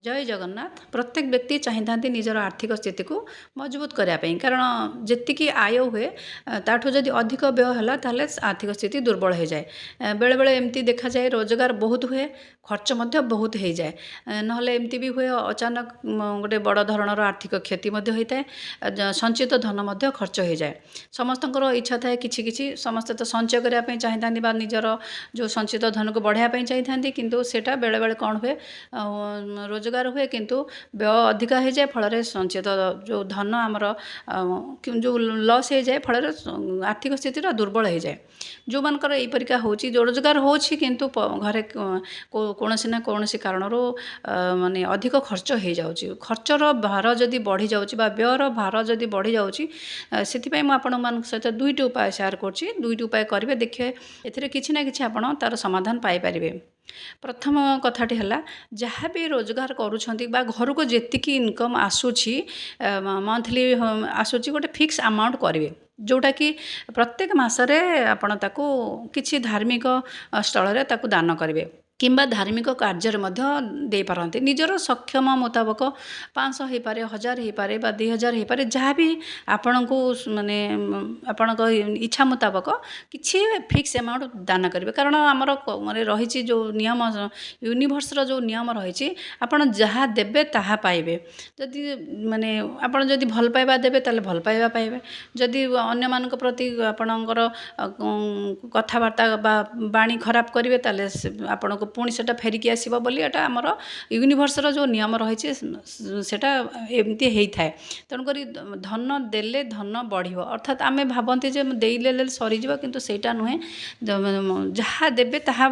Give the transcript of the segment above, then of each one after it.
जय जगन्नाथ। प्रत्येक व्यक्ति चाहिए निजर आर्थिक स्थिति को मजबूत करने कारण जी आय हुए ताठू जदि अधिक व्यय है ताहले आर्थिक स्थिति दुर्बल हो जाए। बेले बेले एमती देखा जाए रोजगार बहुत हुए खर्च बहुत हो जाए ना एमती भी हुए अचानक गोटे बड़ धरणर आर्थिक क्षति होता है। संचित धन खर्च हो जाए। समस्त इच्छा थाए कि समस्ते तो संचय करने चाहिए निजर जो संचित धन को बढ़ावाई चाहिए किंतु सेटा बेले बेले कौन हुए रोजगार हुए किंतु व्यय अधिका हो जाए फल संचित जो धन आमर जो लॉस हो जाए फल आर्थिक स्थिति दुर्बल हो जाए। जो मानकर यहीपरिका हो रोजगार हो किंतु घरे कौन ना कौन कारण माने अधिक खर्च हो जाऊँगी। खर्चर भार जदि बढ़ी जाऊँगी व्ययर भार जदि बढ़ी जाऊँगी से आपण सहित दुईट उपाय शेयर कर दुईट उपाय करेंगे देखिए ए कि ना कि आप तार समाधान पाइपर। प्रथम कथाटी है जहाँ भी रोजगार करुँच घर को जी इनकम आसूची मंथली आसूची गोटे फिक्स अमाउंट करेंगे जोटा कि प्रत्येक मसरे आपण ताकू किसी धार्मिक स्थल दान करेंगे किंबा धार्मिक कार्य दे पारती निजर सक्षम मुताबक 500 हो पारे 1000 हो पारे 2000 हो पारे जहाँ भी आपण को माने आपण इच्छा मुताबक किसी फिक्स अमाउंट दान करेंगे। कारण आमर माने रही जो नियम यूनिवर्सर जो नियम रही आपड़ जहाँ देवे ताहा पाइबे। जदि माने आपड़ जदि भल पाइबा देवे ताले भल पाइबा पाइबे। जदि अन्य मानक प्रति आपणकर कथबार्ता बा बाणी खराब करेंगे ताले आपण पुणी से फेरिकी आसो बोली एटा आमर यूनिवर्सर जो नियम रही सेटा एमती होता है। तेणुक धन देले धन बढ़ अर्थात आम भावती देले सरीज किंतु सेटा नुहे जहाँ देवे ताहा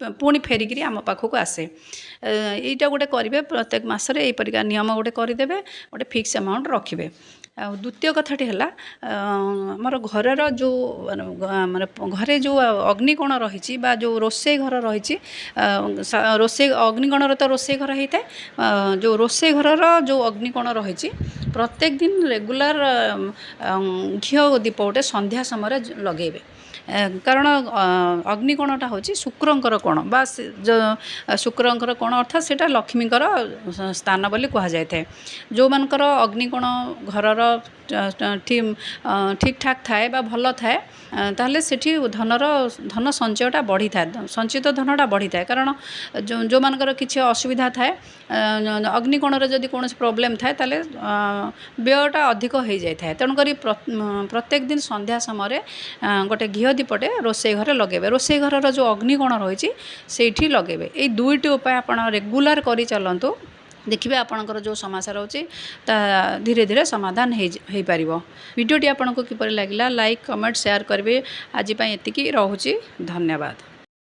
पुणी फेरिकी आम पाखक आसे। यहीटा गोटे करेंगे प्रत्येक मसरे यहीपरिका नियम गोटे करदे गोटे फिक्स अमाउंट रखिए। द्वितीय कथाटी है आमर घर जो माने घरे जो अग्निकोण रही जो रोषे घर रही रोषे अग्निकोण तो रोषे घर होता है जो रोषे घर जो अग्निकोण रही प्रत्येक दिन रेगुलर घी दीप गोटे संध्या समय लगेबे। कारण अग्निकोणटा हूँ शुक्रंकर कोण बा शुक्रंकर कोण अर्थात से लक्ष्मीकर स्थान बोली कह जाए। जो मानकर अग्निकोण घरर ठीक ठाक थाए बा भल थाए ताहले सेठी धन संचयटा बढ़ी थाए संचित धनटा बढ़ी थाए। कारण जो मानकर किसी असुविधा थाए अग्निकोण जदि कौन प्रोब्लेम थाए ताहले व्ययटा अधिक हो जाए। तेणुक प्रत्येक दिन संध्या समय गोटे घी दीपटे रोषे घर लगेबे। रोषे घर जो अग्निकोण रही से लगेबे। ये दुईटी उपाय आप रेगुलर कर चलतु देखिए आपणकर जो समस्या रोचे धीरे धीरे समाधान हो पार। वीडियोटी आपको किपर लगे लाइक कमेंट शेयर करेंगे। आज एतिकी रहुची धन्यवाद।